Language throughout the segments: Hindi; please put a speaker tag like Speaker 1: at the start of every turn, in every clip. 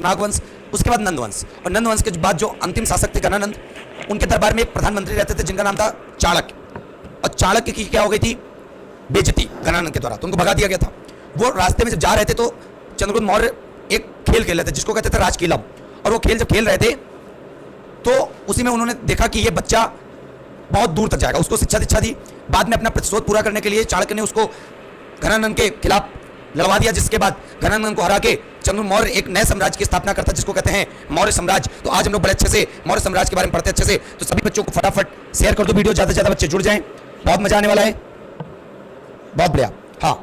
Speaker 1: नागवंश, उसके बाद नंदवंश, और नंदवंश के बाद जो अंतिम शासक थे गणानंद, उनके दरबार में एक प्रधानमंत्री रहते थे जिनका नाम था चाणक्य, और चाणक्य की क्या हो गई थी, बेइज्जती गणानंद के द्वारा, तो उनको भगा दिया गया था। वो रास्ते में जब जा रहे थे तो चंद्रगुप्त मौर्य एक खेल खेल रहे थे जिसको कहते थे राजकीलम, और वो खेल जब खेल रहे थे तो उसी में उन्होंने देखा कि ये बच्चा बहुत दूर तक जाएगा, उसको शिक्षा दीक्षा दी। बाद में अपना प्रतिशोध पूरा करने के लिए चाणक्य ने उसको गणानंद के खिलाफ लड़वा दिया, जिसके बाद गणानंद को हरा के चंद्रगुप्त मौर्य एक नए साम्राज्य की स्थापना करता जिसको कहते हैं मौर्य साम्राज्य। तो आज हम लोग बड़े अच्छे से मौर्य साम्राज्य के बारे में पढ़ते अच्छे से, तो सभी बच्चों को फटाफट शेयर कर दो वीडियो, ज्यादा से ज्यादा बच्चे जुड़ जाएं, बहुत मजा आने वाला है, बहुत बढ़िया। हाँ,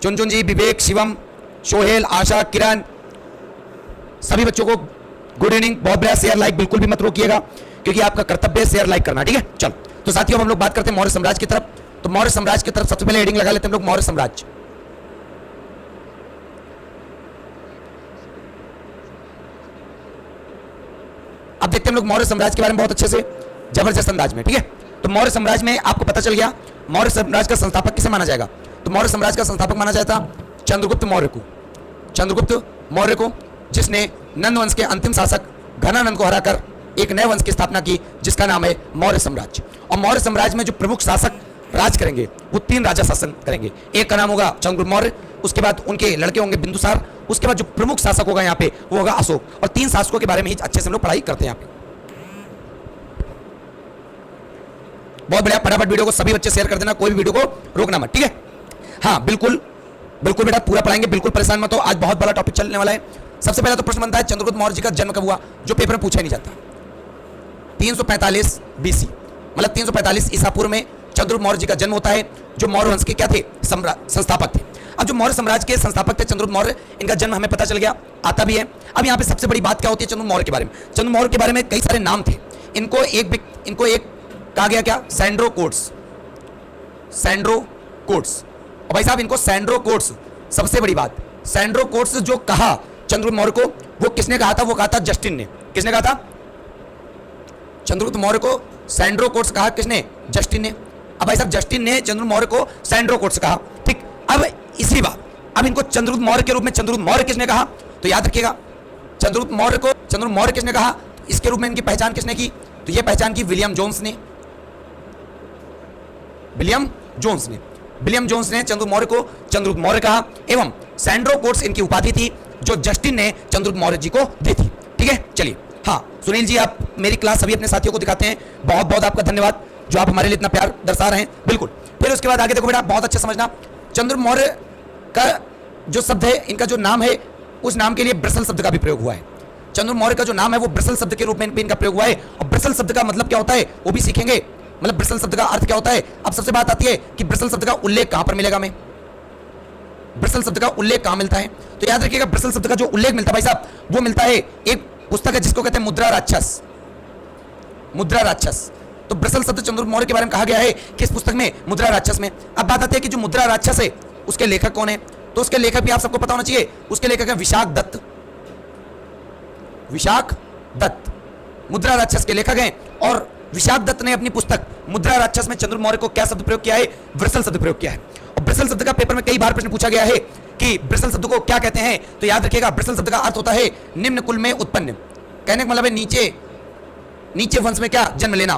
Speaker 1: चुनचुन जी, विवेक, शिवम, सोहेल, आशा, किरण, सभी बच्चों को गुड इवनिंग, बहुत बढ़िया। शेयर लाइक बिल्कुल भी मत रोकिएगा क्योंकि आपका कर्तव्य है शेयर लाइक करना, ठीक है। चलो तो साथियों हम लोग बात करते हैं मौर्य साम्राज्य की तरफ। तो मौर्य साम्राज्य की तरफ सबसे पहले हेडिंग लगा लेते हैं हम लोग मौर्य साम्राज्य। अब देखते हैं हम लोग मौर्य साम्राज्य के बारे में बहुत अच्छे से जबरदस्त अंदाज में, ठीक है। तो मौर्य साम्राज्य में आपको पता चल गया मौर्य साम्राज्य का संस्थापक किसे माना जाएगा। तो मौर्य साम्राज्य का संस्थापक माना जाता चंद्रगुप्त मौर्य को, चंद्रगुप्त मौर्य को, जिसने नंद वंश के अंतिम शासक घनानंद को हराकर एक नए वंश की स्थापना की जिसका नाम है मौर्य साम्राज्य। और मौर्य साम्राज्य में जो प्रमुख शासक राज करेंगे वो 3 राजा शासन करेंगे। एक का नाम होगा चंद्रगुप्त मौर्य, उसके बाद उनके लड़के होंगे बिंदुसार, उसके बाद जो प्रमुख शासक होगा यहाँ पे वो होगा अशोक। और 3 शासकों के बारे में ही अच्छे से हम लोग पढ़ाई करते हैं यहाँ पे। बहुत बढ़िया, फटाफट वीडियो को सभी बच्चे शेयर कर देना, कोई भी वीडियो को रोकना मत, ठीक है। हाँ बिल्कुल बिल्कुल बेटा, पूरा पढ़ाएंगे, बिल्कुल परेशान मत हो, आज बहुत बड़ा टॉपिक चलने वाला है। सबसे पहला तो प्रश्न बनता है चंद्रगुप्त मौर्य जी का जन्म कब हुआ, जो पेपर में पूछा ही नहीं जाता। 345 बीसी, मतलब 345 ईसा पूर्व में चंद्रगुप्त मौर्य जी का जन्म होता है, जो मौर्य वंश के क्या थे, संस्थापक थे। अब जो मौर्य साम्राज्य के संस्थापक थे चंद्रगुप्त मौर्य, इनका जन्म हमें पता चल गया, आता भी है। अब यहाँ पे सबसे बड़ी बात क्या होती है चंद्रगुप्त मौर्य के बारे में। चंद्रगुप्त मौर्य के बारे में कई सारे नाम थे, इनको एक कहा गया क्या, सैंड्रो कोड्स, सैंड्रो कोड्स। और भाई साहब इनको सैंड्रो कोड्स, सबसे बड़ी बात, सैंड्रो कोड्स जो कहा चंद्रगुप्त मौर्य को, वो किसने कहा था, वो कहा था जस्टिन ने। किसने कहा था, चंद्रगुप्त मौर्य को सैंड्रो कोड्स कहा किसने, जस्टिन ने। अब भाई साहब जस्टिन ने चंद्रगुप्त मौर्य को सैंड्रो कोड्स कहा, ठीक। अब इसी बात, अब इनको चंद्रगुप्त मौर्य के रूप में चंद्रगुप्त मौर्य किसने कहा, तो याद रखिएगा चंद्रगुप्त मौर्य को चंद्रगुप्त मौर्य किसने कहा, इसके रूप में इनकी पहचान किसने की, तो यह पहचान की विलियम जोन्स ने, विलियम जोन्स ने। विलियम जोन्स ने चंद्रगुप्त मौर्य को चंद्रगुप्त मौर्य कहा, एवं सैंड्रो कोड्स इनकी उपाधि थी जो जस्टिन ने चंद्रगुप्त मौर्य जी को दी थी, ठीक है। चलिए, हाँ सुनील जी, आप मेरी क्लास सभी अपने साथियों को दिखाते हैं, बहुत बहुत आपका धन्यवाद जो आप हमारे लिए इतना प्यार दर्शा रहे हैं, बिल्कुल। फिर उसके बाद आगे देखो बेटा, बहुत अच्छा समझना, चंद्रगुप्त मौर्य का जो शब्द है, इनका जो नाम है, उस नाम के लिए ब्रसल शब्द का भी प्रयोग हुआ है। चंद्रगुप्त मौर्य का जो नाम है वो ब्रसल शब्द के रूप में इनका प्रयोग हुआ है। और ब्रसल शब्द का मतलब क्या होता है वो भी सीखेंगे, मतलब ब्रसल शब्द का अर्थ क्या होता है। अब सबसे बात आती है कि ब्रसल शब्द का उल्लेख कहां पर मिलेगा, हमें ब्रसल शब्द का उल्लेख कहां मिलता है, तो याद रखिएगा ब्रसल शब्द का जो उल्लेख मिलता है भाई साहब, वो मिलता है एक पुस्तक है जिसको कहते हैं मुद्रा राक्षस, मुद्रा राक्षस। तो ब्रसल शब्द चंद्रगुप्त मौर्य के बारे में कहा गया है किस पुस्तक में, मुद्रा राक्षस में। अब बात आती है कि जो मुद्रा राक्षस है उसके लेखक कौन है, तो उसके लेखक भी आप सबको पता होना चाहिए, उसके लेखक है विशाख दत्त, विशाख दत्त मुद्रा राक्षस के लेखक हैं। और विशाख दत्त ने अपनी पुस्तक मुद्रा राक्षस में चंद्रगुप्त मौर्य को क्या शब्द प्रयोग किया है, ब्रसल शब्द प्रयोग किया है। और ब्रसल शब्द का पेपर में कई बार प्रश्न पूछा गया है कि ब्रसल शब्द को क्या कहते हैं, तो याद रखिएगा ब्रसल शब्द का अर्थ होता है निम्न कुल में उत्पन्न, कहने का मतलब है नीचे वंश में क्या जन्म लेना,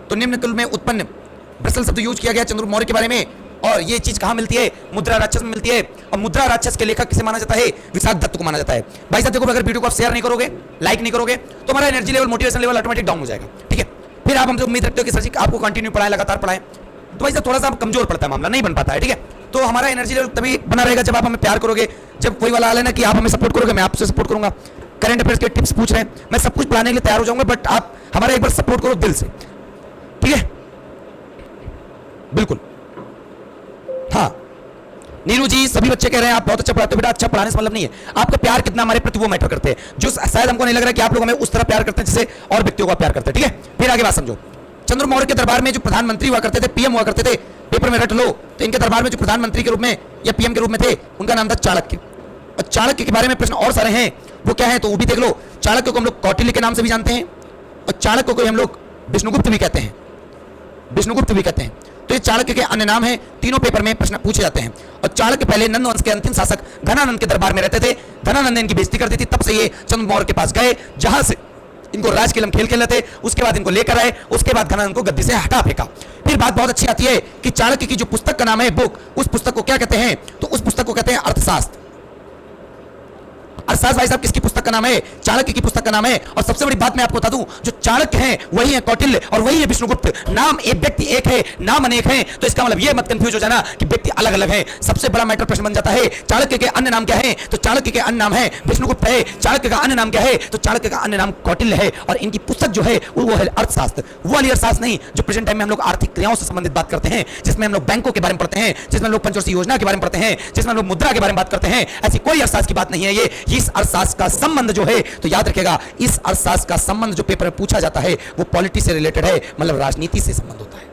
Speaker 1: तो निम्न कुल में उत्पन्न ब्रसल शब्द यूज किया गया चंद्रगुप्त मौर्य के बारे में। और ये चीज कहां मिलती है, मुद्रा राक्षस में मिलती है। और मुद्रा राक्षस के लेखक किसे माना जाता है, विशाख दत्त को माना जाता है। भाई साहब देखो, अगर वीडियो को आप शेयर नहीं करोगे, लाइक नहीं करोगे, तो हमारा energy level, motivation level automatic down हो जाएगा, ठीक है। फिर आप हमसे उम्मीद रखते हो कि सर जी आपको कंटिन्यू पढ़ाएं, लगातार पढ़ाएं, तो भाई साहब थोड़ा सा कमजोर पड़ता है, मामला नहीं बन पाता है, ठीक है। तो हमारा एनर्जी लेवल तभी बना रहेगा जब आप हमें प्यार करोगे, जब कोई वाला हाल है ना कि आप हमें सपोर्ट करोगे, मैं आपसे सपोर्ट करूंगा। करंट अफेयर्स के टिप्स पूछ रहे हैं, मैं सब कुछ पढ़ाने के लिए तैयार हो जाऊंगा, बट आप हमारा एक बार सपोर्ट करो दिल से, ठीक है, बिल्कुल। हाँ नीरू जी, सभी बच्चे कह रहे हैं आप बहुत अच्छा पढ़ाते हो। बेटा अच्छा पढ़ाने से मतलब नहीं है, आपका प्यार कितना हमारे प्रति वो मैटर करते हैं, जो शायद हमको नहीं लग रहा है कि आप लोग हमें उस तरह प्यार करते हैं जैसे और व्यक्तियों का प्यार करते हैं, ठीक है। फिर आगे बात समझो, चंद्रगुप्त मौर्य के दरबार में जो प्रधानमंत्री हुआ करते थे, पीएम हुआ करते थे, पेपर में रट लो, तो इनके दरबार में जो प्रधानमंत्री के रूप में या पीएम के रूप में थे उनका नाम था चाणक्य। और चाणक्य के बारे में प्रश्न और सारे हैं, वो क्या है तो वो भी देख लो। चाणक्य को हम लोग कौटिल्य के नाम से भी जानते हैं, और चाणक्य को हम लोग विष्णुगुप्त भी कहते हैं, विष्णुगुप्त भी कहते हैं। तो ये चाणक्य के अन्य नाम हैं। तीनों पेपर में प्रश्न पूछे जाते हैं। और चाणक्य पहले नंद वंश के अंतिम शासक घनानंद के दरबार में रहते थे। घनानंद ने इनकी बेइज्जती कर दी थी, तब से ये चंद्र मौर्य के पास गए, जहां से इनको राजकिलम खेल खेल रहे थे। उसके बाद इनको लेकर आए, उसके बाद घनानंद को गद्दी से हटा फेंका। फिर बात बहुत अच्छी आती है कि चाणक्य की जो पुस्तक का नाम है बुक, उस पुस्तक को क्या कहते हैं? तो उस पुस्तक को कहते हैं अर्थशास्त्र। अर्थशास्त्र भाई साहब किसकी पुस्तक का नाम है? चाणक्य की पुस्तक का नाम है। और सबसे बड़ी बात मैं आपको बता दूं, जो चाणक्य हैं वही है कौटिल्य और वही है विष्णुगुप्त। नाम एक व्यक्ति एक है, नाम अनेक हैं, तो इसका मतलब ये मत कंफ्यूज हो जाना कि व्यक्ति अलग अलग हैं। सबसे बड़ा मैटर प्रश्न बन जाता है, चाणक्य के अन्य नाम क्या है? तो चाणक्य के अन्य नाम है विष्णुगुप्त है। चाणक्य का अन्य नाम क्या है? तो चाणक्य का अन्य नाम कौटिल्य है। और इनकी पुस्तक जो है वो है अर्थशास्त्र। वो वाली अर्थशास्त्र नहीं जो प्रेजेंट टाइम में हम लोग आर्थिक क्रियाओं से संबंधित बात करते हैं, जिसमें हम लोग बैंकों के बारे में पढ़ते हैं, जिसमें हम लोग पंचवर्षीय योजना के बारे में पढ़ते हैं, जिसमें हम लोग मुद्रा के बारे में बात करते हैं। ऐसी कोई अर्थशास्त्र की बात नहीं है ये। इस अर्थशास्त्र का संबंध जो है, तो याद रखिएगा, इस अर्थशास्त्र का संबंध जो पेपर में पूछा जाता है वो पॉलिटिक्स से रिलेटेड है, मतलब राजनीति से संबंध होता है।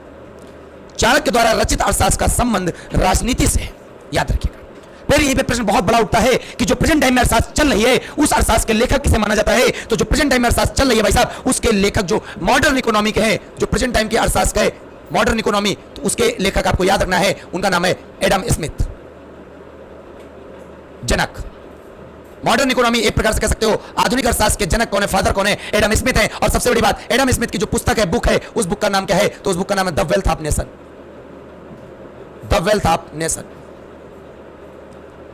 Speaker 1: चाणक्य द्वारा रचित अर्थशास्त्र का संबंध राजनीति से है, याद रखिएगा। फिर ये प्रश्न बहुत बड़ा उठता है कि जो प्रेजेंट टाइम में अर्थशास्त्र चल रही है, उस अर्थशास्त्र के लेखक किसे माना जाता है? तो जो प्रेजेंट टाइम में अर्थशास्त्र चल रही है भाई साहब, उसके लेखक जो मॉडर्न इकोनॉमी के हैं, जो प्रेजेंट टाइम के अर्थशास्त्र है मॉडर्न इकोनॉमी, तो उसके लेखक आपको याद रखना है, उनका नाम है एडम स्मिथ। जनक मॉडर्न इकोनॉमी एक प्रकार से कह सकते हो आधुनिक अर्थशास्त्र के जनक कौन है, फादर कौन है? एडम स्मिथ है। और सबसे बड़ी बात, एडम स्मिथ की जो पुस्तक है, बुक है, उस बुक का नाम क्या है? तो उस बुक का नाम है the wealth of nation. The wealth of nation.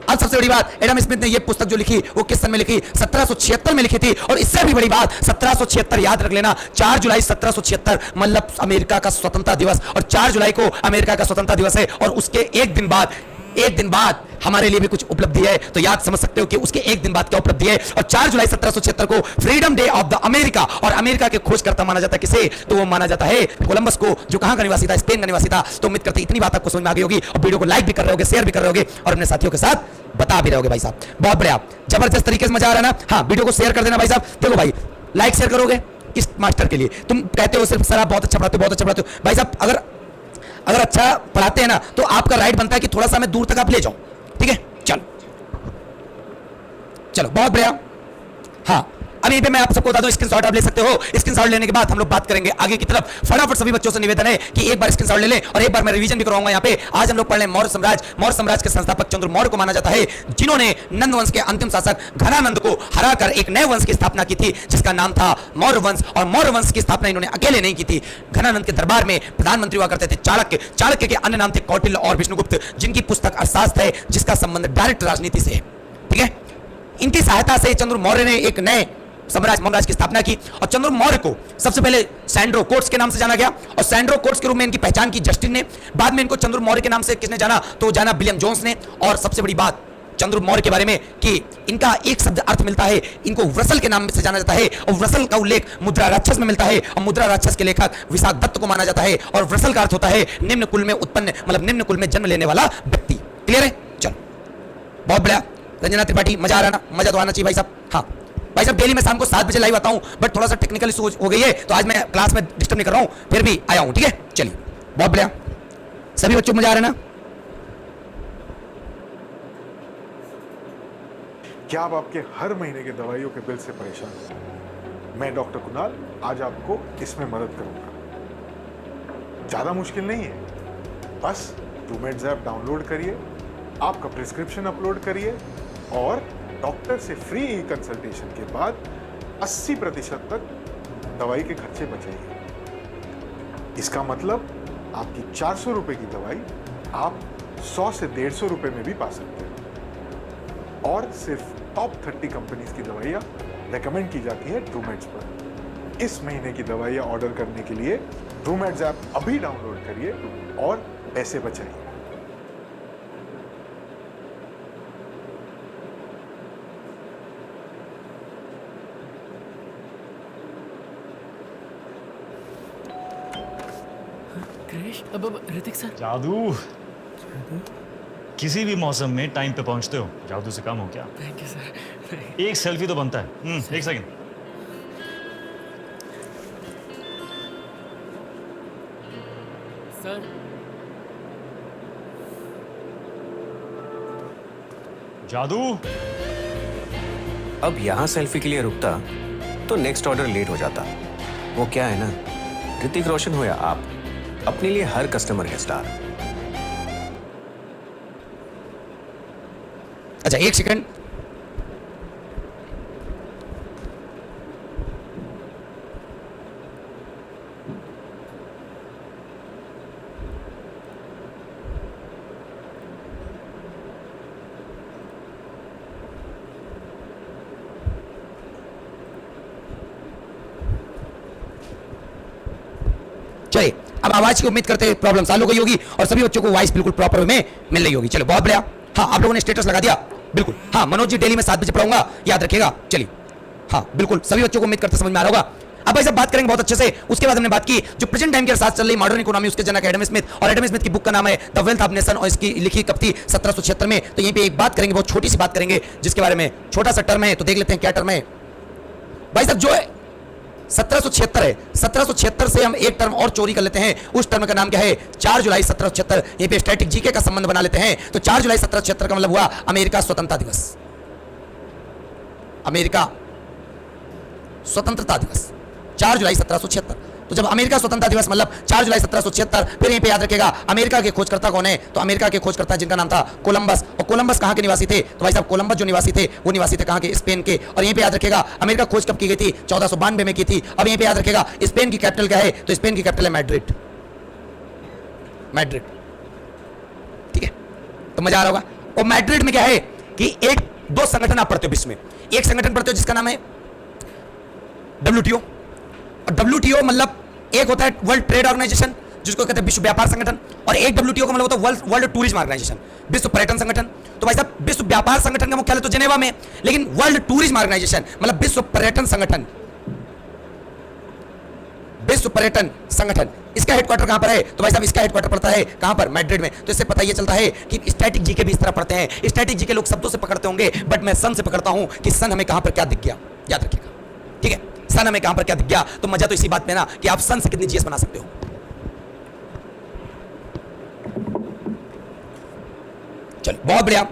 Speaker 1: अब सबसे बड़ी बात, एडम स्मिथ ने यह पुस्तक जो लिखी वो किस सन में लिखी? 1776 में लिखी थी। और इससे भी बड़ी बात, 1776 याद रख लेना, 4 जुलाई 1776 मतलब अमेरिका का स्वतंत्रता दिवस। और 4 जुलाई को अमेरिका का स्वतंत्रता दिवस है। और उसके एक दिन बाद हमारे लिए भी कुछ उपलब्धि है, तो याद समझ सकते हो कि उसके एक दिन बाद क्या उपलब्धि है। और 4 जुलाई 1776 को freedom day of the America, और अमेरिका के खोजकर्ता माना जाता है किसे? तो वो माना जाता है कोलंबस को, जो कहां का निवासी था? स्पेन का निवासी था। तो उम्मीद करते इतनी बात आपको समझ में आ गई होगी, और वीडियो को लाइक भी कर रहे होगे, शेयर भी कर रहे होगे, और अपने साथियों के साथ बता भी रहोगे भाई साहब। बहुत बढ़िया, जबरदस्त तरीके से मजा आ रहा है ना? हाँ, वीडियो को शेयर कर देना भाई साहब। देखो भाई, लाइक शेयर करोगे इस मास्टर के लिए। तुम कहते हो सिर्फ सर आप बहुत अच्छा पढ़ाते हो, बहुत अच्छा पढ़ाते हो। भाई साहब अगर अच्छा पढ़ाते हैं ना, तो आपका राइट बनता है कि थोड़ा सा मैं दूर तक आप ले जाओ, ठीक है? चलो बहुत बढ़िया। हाँ, अभी पे मैं आप सबको बता दूं, स्क्रीनशॉट आप ले सकते हो। स्क्रीनशॉट लेने के बाद हम लोग बात करेंगे आगे की तरफ। फटाफट सभी बच्चों से निवेदन है कि एक बार स्क्रीनशॉट ले लें, और एक बार मैं रिवीजन भी करवाऊंगा यहाँ पे। आज हम लोग पढ़ रहे हैं मौर्य साम्राज्य। मौर्य साम्राज्य के संस्थापक चंद्र मौर्य को माना जाता है, जिन्होंने नंद वंश के अंतिम शासक घनानंद को हराकर एक नए वंश की स्थापना की थी, जिसका नाम था मौर्य वंश। और मौर्य वंश की स्थापना इन्होंने अकेले नहीं की थी। घनानंद के दरबार में प्रधानमंत्री हुआ करते थे चाणक्य। चाणक्य के अन्य नाम थे कौटिल्य और विष्णुगुप्त, जिनकी पुस्तक अर्थशास्त्र है, जिसका संबंध डायरेक्ट राजनीति से है, ठीक है? इनकी सहायता से चंद्र मौर्य ने एक नए साम्राज्य की स्थापना की। और चंद्र मौर्य को सबसे पहले सैंड्रो कोर्ट्स के नाम से जाना गया, और सैंड्रो कोर्ट्स के रूप में इनकी पहचान की जस्टिन ने। बाद में इनको चंद्र मौर्य के नाम से किसने जाना? तो जाना विलियम जोन्स ने। और सबसे बड़ी बात चंद्र मौर्य के बारे में कि इनका एक शब्द अर्थ मिलता है, इनको व्रसल के नाम से जाना जाता है। और व्रसल का उल्लेख मुद्रा राक्षस में मिलता है, और मुद्रा राक्षस के लेखक विशाख दत्त को माना जाता है। और व्रसल का अर्थ होता है निम्न कुल में उत्पन्न, मतलब निम्न कुल में जन्म लेने वाला व्यक्ति। क्लियर है? चलो बहुत बढ़िया। रंजना त्रिपाठी, मजा आ रहा ना? मजा तो आना चाहिए भाई साहब। हाँ भाई साहब, डेली मैं शाम को 7 बजे लाइव आता हूं, बट थोड़ा सा टेक्निकल इशू हो गई है, तो आज मैं क्लास में डिस्टर्ब नहीं कर रहा हूं, फिर भी आया हूं, ठीक है? चलिए बहुत बढ़िया। सभी बच्चों को मजा आ रहा है ना?
Speaker 2: क्या आप आपके हर महीने के दवाइयों के बिल से परेशान हैं? मैं डॉक्टर कुणाल आज आपको इसमें मदद करूंगा। ज्यादा मुश्किल नहीं है, बस ट्रूमेड्स ऐप डाउनलोड करिए, आपका प्रिस्क्रिप्शन अपलोड करिए, और डॉक्टर से फ्री कंसल्टेशन के बाद 80% तक दवाई के खर्चे बचाइए। इसका मतलब आपकी 400 रुपए की दवाई आप 100 से 150 रुपए में भी पा सकते हैं। और सिर्फ टॉप 30 कंपनीज की दवाइयाँ रेकमेंड की जाती है ट्रूमेड्स पर। इस महीने की दवाइयाँ ऑर्डर करने के लिए ट्रूमेड्स ऐप अभी डाउनलोड करिए और पैसे बचाइए।
Speaker 3: अब ऋतिक सर,
Speaker 4: जादू किसी भी मौसम में टाइम पे पहुंचते हो, जादू से काम हो क्या?
Speaker 3: Thank you sir.
Speaker 4: एक सेल्फी तो बनता है। एक सेकंड।
Speaker 3: सर
Speaker 4: जादू
Speaker 5: अब यहाँ सेल्फी के लिए रुकता तो नेक्स्ट ऑर्डर लेट हो जाता। वो क्या है ना, ऋतिक रोशन हो या आप, अपने लिए हर कस्टमर है स्टार।
Speaker 1: अच्छा एक सेकंड, चलिए अब आवाज की उम्मीद करते हैं प्रॉब्लम सॉल्व हो गई होगी और सभी बच्चों को वॉइस बिल्कुल प्रॉपर में मिल रही होगी। चलो बहुत बढ़िया। हाँ आप लोगों ने स्टेटस लगा दिया, बिल्कुल। हाँ मनोज जी डेली में 7 बजे पढ़ाऊंगा, याद रखिएगा। चलिए हाँ बिल्कुल सभी बच्चों को उम्मीद करते समझ में आ रहा होगा। अब भाई सब बात करेंगे बहुत अच्छे से। उसके बाद हमने बात की जो प्रेजेंट टाइम के साथ चल रही मॉडर्न इकोनॉमी, उसके जनक एडम स्मिथ, और एडम स्मिथ की बुक का नाम है द वेल्थ ऑफ नेशन और इसकी लिखी कब थी 1776 में। तो यहीं पे एक बात करेंगे, बहुत छोटी सी बात करेंगे जिसके बारे में, छोटा सा टर्म है तो देख लेते हैं क्या टर्म है भाई साहब। जो है 1776 है, 1776 से हम एक टर्म और चोरी कर लेते हैं। उस टर्म का नाम क्या है? 4 जुलाई 1776। यहीं पे स्टैटिक जीके का संबंध बना लेते हैं। तो 4 जुलाई 1776 का मतलब हुआ अमेरिका स्वतंत्रता दिवस। अमेरिका स्वतंत्रता दिवस 4 जुलाई 1776। तो जब अमेरिका स्वतंत्रता दिवस मतलब 4 जुलाई 1776, फिर यहीं पे याद रखेगा अमेरिका के खोजकर्ता कौन है? तो अमेरिका के खोजकर्ता जिनका नाम था कोलंबस। और कोलंबस कहां के निवासी थे? तो भाई साहब कोलंबस जो निवासी थे वो निवासी थे कहां के? स्पेन के। और यहीं पे याद रखेगा अमेरिका खोज कब की गई थी? 1492 में की थी। अब यहीं पे याद रखेगा स्पेन की कैपिटल क्या है? तो स्पेन की कैपिटल है मैड्रिड। मैड्रिड, ठीक है, तो मजा आ रहा होगा। और मैड्रिड में क्या है कि एक दो संगठन आप पढ़ते हो विश्व में। एक संगठन पढ़ते हो जिसका नाम है WTO। और WTO मतलब एक होता है वर्ल्ड ट्रेड ऑर्गेनाइजेशन जिसको कहते हैं विश्व व्यापार संगठन, और एक WTO का मतलब होता है वर्ल्ड टूरिज्म ऑर्गेनाइजेशन, विश्व पर्यटन संगठन। तो भाई साहब विश्व व्यापार संगठन का मुख्यालय तो जेनेवा में, लेकिन वर्ल्ड टूरिज्म ऑर्गेनाइजेशन मतलब विश्व पर्यटन संगठन, विश्व पर्यटन संगठन, इसका हेडक्वार्टर कहां पर है? तो भाई साहब इसका हेडक्वार्टर पड़ता है कहां पर? मैड्रिड में। तो इससे पता ये चलता है कि स्टैटिक जीके भी इस तरह पढ़ते हैं। स्टैटिक जीके लोग शब्दों से पकड़ते होंगे, बट मैं सन से पकड़ता हूं कि सन हमें कहां पर क्या दिख गया, याद रखिएगा, ठीक है। सन हमें कहां पर क्या दिख गया। तो मजा तो इसी बात में ना कि आप सन से कितनी जीएस बना सकते हो। चलो बहुत बढ़िया,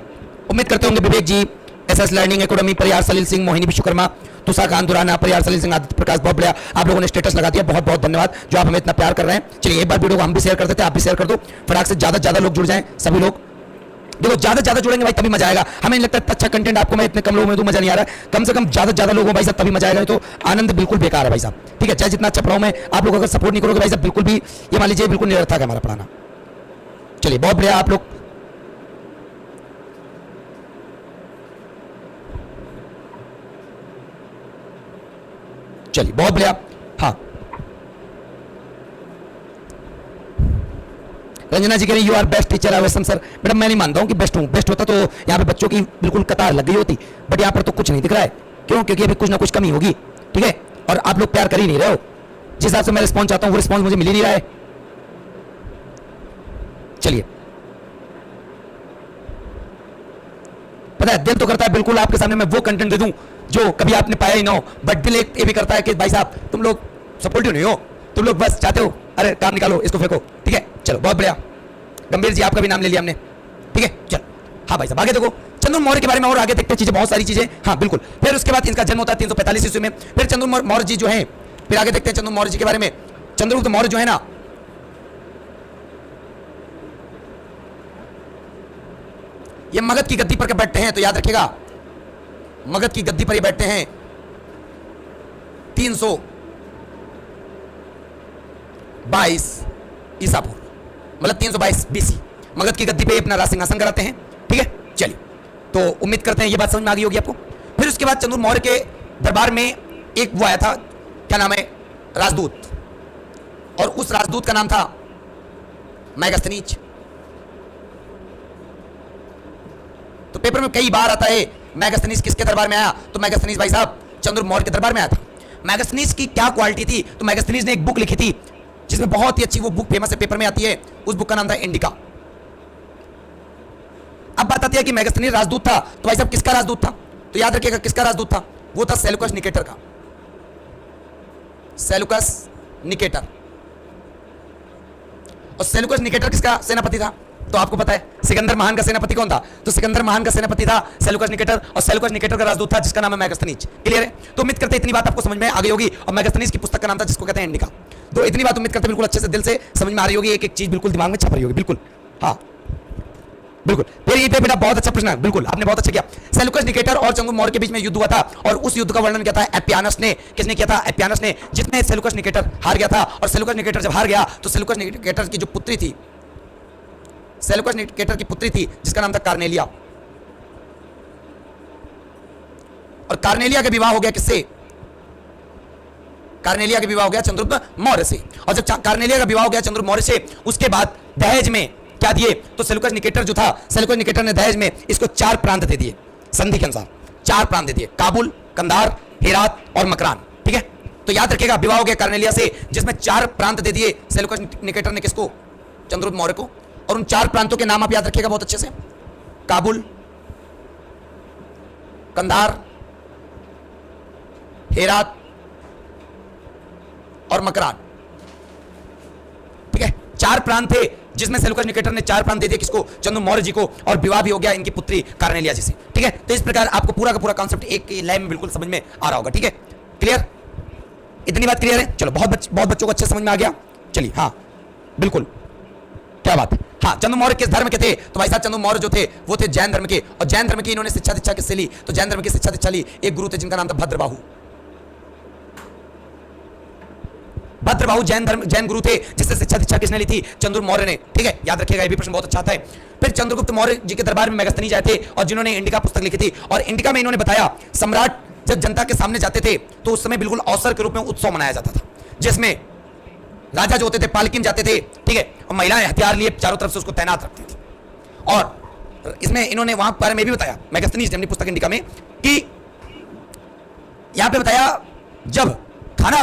Speaker 1: उम्मीद करते होंगे विवेक जी, SS लर्निंग एकेडमी, परियार सलील सिंह, मोहिनी विश्वकर्मा, तुषार कांत दुराना, परियार सलील सिंह, आदित्य प्रकाश, बहुत बढ़िया आप लोगों ने स्टेटस लगा दिया। बहुत बहुत धन्यवाद जो आप हमें इतना प्यार कर रहे हैं। चलिए एक बार वीडियो को हम भी शेयर कर देते हैं, आप भी शेयर कर दो फटाक से, ज्यादा लोग जुड़ जाएं। सभी लोग देखो ज्यादा जुड़ेंगे भाई तभी मजा आएगा। हमें नहीं लगता अच्छा कंटेंट आपको मैं इतने कम लोगों में तो मजा नहीं आ रहा है। कम से कम ज्यादा लोगों भाई साहब तभी मजा आएगा। तो आनंद बिल्कुल बेकार है भाई साहब, ठीक है। चाहे जितना अच्छा पढ़ाऊं मैं, आप लोग अगर सपोर्ट नहीं करोगे भाई साहब बिल्कुल भी, ये मान लीजिए बिल्कुल निरर्थक है हमारा पढ़ाना। चलिए बहुत बढ़िया आप लोग, चलिए बहुत बढ़िया। हाँ रंजना जी कह रही you are best teacher awesome sir. Madam मैं नहीं मानता हूँ कि बेस्ट हूँ। बेस्ट होता तो यहाँ पे बच्चों की बिल्कुल कतार लग गई होती, बट यहाँ पर तो कुछ नहीं दिख रहा है। क्यों? क्योंकि अभी कुछ ना कुछ कमी होगी, ठीक है। और आप लोग प्यार कर ही नहीं रहे हो। जिस हिसाब से मैं रिस्पॉन्स चाहता हूँ वो रिस्पॉन्स मुझे मिल ही नहीं रहा है। चलिए पता है दिल तो करता है बिल्कुल आपके सामने मैं वो कंटेंट दे दूं जो कभी आपने पाया ही ना हो, बट दिल एक ये भी करता है कि भाई साहब तुम लोग सपोर्टिव नहीं हो, तुम लोग बस चाहते हो अरे काम निकालो इसको फेंको, ठीक है। चलो बहुत बढ़िया, गंभीर जी आपका भी नाम ले लिया हमने, ठीक है। चलो हाँ भाई साहब आगे देखो चंद्र मौर्य के बारे में और आगे देखते चीजें, बहुत सारी चीजें। हाँ बिल्कुल। फिर उसके बाद इनका जन्म होता है 345 ईस्वी में। फिर चंद्र मौर्य जी जो है, फिर आगे देखते हैं चंद्र मौर्य जी के बारे में। चंद्रगुप्त मौर्य जो है ना, ये मगध की गद्दी पर बैठते हैं। तो याद रखिएगा मगध की गद्दी पर ये बैठते हैं 322 ईसा पूर्व, मतलब 322 BC मगध की गद्दी पे अपना राज सिंहासन कराते हैं, ठीक है। चलिए तो उम्मीद करते हैं ये बात समझ में आ गई होगी आपको। फिर उसके बाद चंद्र मौर्य के दरबार में एक वो आया था, क्या नाम है, राजदूत, और उस राजदूत का नाम था मैगस्थनीज। तो पेपर में कई बार आता है मैगस्थनीज किसके दरबार में आया, तो मैगस्थनीज भाई साहब चंद्र मौर्य के दरबार में आया था। मैगस्थनीज की क्या क्वालिटी थी, तो मैगस्थनीज ने एक बुक लिखी थी जिसमें बहुत ही अच्छी वो बुक फेमस है, पेपर में आती है। उस बुक का नाम था इंडिका। अब बात आती है कि मैगस्थनीज राजदूत था, तो भाई साहब किसका राजदूत था, तो याद रखिएगा किसका राजदूत था, वो था सेलुकस निकेटर का। Seleucus Nicator. और सेलुकस निकेटर किसका सेनापति था, तो आपको पता है सिकंदर महान का सेनापति कौन था, तो सिकंदर महान का सेनापति था सेलुकस निकेटर, और सेलुकस निकेटर का राजदूत था जिसका नाम है मैगस्थनीज। क्लियर है? तो उम्मीद करते हैं इतनी बात आपको समझ में आ गई होगी। और मैगस्थनीज की पुस्तक का नाम था जिसको कहते हैं इंडिका। तो इतनी बात उम्मीद करते हैं बिल्कुल अच्छे से दिल से समझ में आ रही होगी, एक एक चीज बिल्कुल दिमाग में छप रही होगी। बिल्कुल हाँ बिल्कुल। फिर ये पे बेटा बहुत अच्छा प्रश्न है, बिल्कुल आपने बहुत अच्छा किया। सेल्यूकस निकेटर और चंद्रगुप्त मौर्य के बीच में युद्ध हुआ था और उस युद्ध का वर्णन किया था एपियानस ने। किसने किया था? एपियानस ने, जिसमें सेल्यूकस निकेटर हार गया था। और सेल्यूकस निकेटर जब हार गया तो सेल्यूकस निकेटर की जो पुत्री थी, सेल्यूकस निकेटर की पुत्री थी जिसका नाम था कार्नेलिया, और कार्नेलिया का विवाह हो गया किससे? कार्नेलिया का विवाह हो गया चंद्रगुप्त मौर्य से। और जब कार्नेलिया का विवाह हो गया चंद्रगुप्त मौर्य से, उसके बाद दहेज में क्या दिए? तो सेल्यूकस निकेटर जो था, सेल्यूकस निकेटर ने दहेज में इसको 4 प्रांत दे दिए, संधि के अनुसार 4 प्रांत दे दिए, काबुल, कंधार, हेरात और मकरान। ठीक है, तो याद रखिएगा विवाह हो गया कार्नेलिया से जिसमें 4 प्रांत दे दिए सेल्यूकस निकेटर ने किसको? चंद्रगुप्त मौर्य को। और उन 4 प्रांतों के नाम आप याद रखिएगा बहुत अच्छे से, काबुल, कंधार, हेरात और मकरान। ठीक है, 4 प्रांत थे जिसमें सेल्यूकस निकेटर ने 4 प्रांत दे दिए किसको? चंद्रगुप्त मौर्य जी को, और विवाह भी हो गया इनकी पुत्री कार्नेलिया जी से। ठीक है, तो इस प्रकार आपको पूरा का पूरा कॉन्सेप्ट एक लाइन में बिल्कुल समझ में आ रहा होगा। ठीक है, क्लियर? इतनी बात क्लियर है? चलो, बहुत बच्चों को अच्छे समझ में आ गया। चलिए, हाँ बिल्कुल, क्या बात है। हाँ, चंद्रगुप्त मौर्य किस धर्म के थे? तो भाई साहब चंद्रगुप्त मौर्य जो थे वो थे जैन धर्म के। और जैन धर्म की इन्होंने शिक्षा दीक्षा किससे ली? तो जैन धर्म की शिक्षा दीक्षा ली एक गुरु थे जिनका नाम था भद्रबाहु। भद्रबाहु जैन गुरु थे जिससे शिक्षा दीक्षा किसने ली थी? चंद्रगुप्त मौर्य ने। ठीक है, याद रखिएगा, ये भी प्रश्न बहुत अच्छा आता है। फिर चंद्रगुप्त मौर्य जी के दरबार में मेगास्थनीज आए थे और जिन्होंने इंडिका पुस्तक लिखी थी, और इंडिका में इन्होंने बताया सम्राट जब जनता के सामने जाते थे तो उस समय बिल्कुल अवसर के रूप में उत्सव मनाया जाता था, जिसमें राजा जो होते थे पालकी में जाते थे। ठीक है, और महिलाएं हथियार लिए चारों तरफ से उसको तैनात रखती थी। और इसमें इन्होंने वहां बारे में भी बताया मेगास्थनीज ने अपनी पुस्तक इंडिका में कि यहां पे बताया जब खाना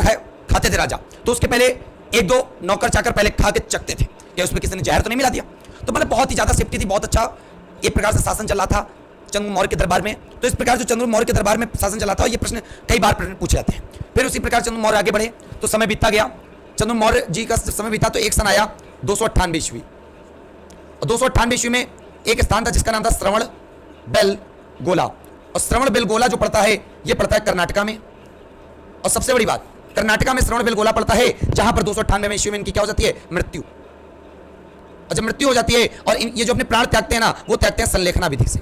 Speaker 1: खाते थे राजा तो उसके पहले 1-2 नौकर चाकर पहले खा के चखते थे कि उसमें किसी ने जहर तो नहीं मिला दिया। तो मतलब बहुत ही ज्यादा सेफ्टी थी, बहुत अच्छा एक प्रकार से शासन चल रहा था चंद्रगुप्त मौर्य के दरबार में। तो इस प्रकार जो चंद्रगुप्त मौर्य के दरबार में शासन चला था, ये प्रश्न कई बार पूछे जाते हैं। फिर उसी प्रकार चंद्रगुप्त मौर्य आगे बढ़े तो समय बीतता गया। चंद्रगुप्त मौर्य जी का समय बीता तो एक सन आया 298 ईस्वी, और 298 ईस्वी में एक स्थान था जिसका नाम था श्रवण बेलगोला। और श्रवण बेलगोला जो पड़ता है ये पड़ता है कर्नाटका में। और सबसे बड़ी बात, कर्नाटका में श्रवण बेलगोला पड़ता है जहां पर 298 ईस्वी में इनकी क्या हो जाती है? मृत्यु। और जब मृत्यु हो जाती है और ये जो अपने प्राण त्यागते हैं ना, वो त्यागते हैं संलेखना विधि से।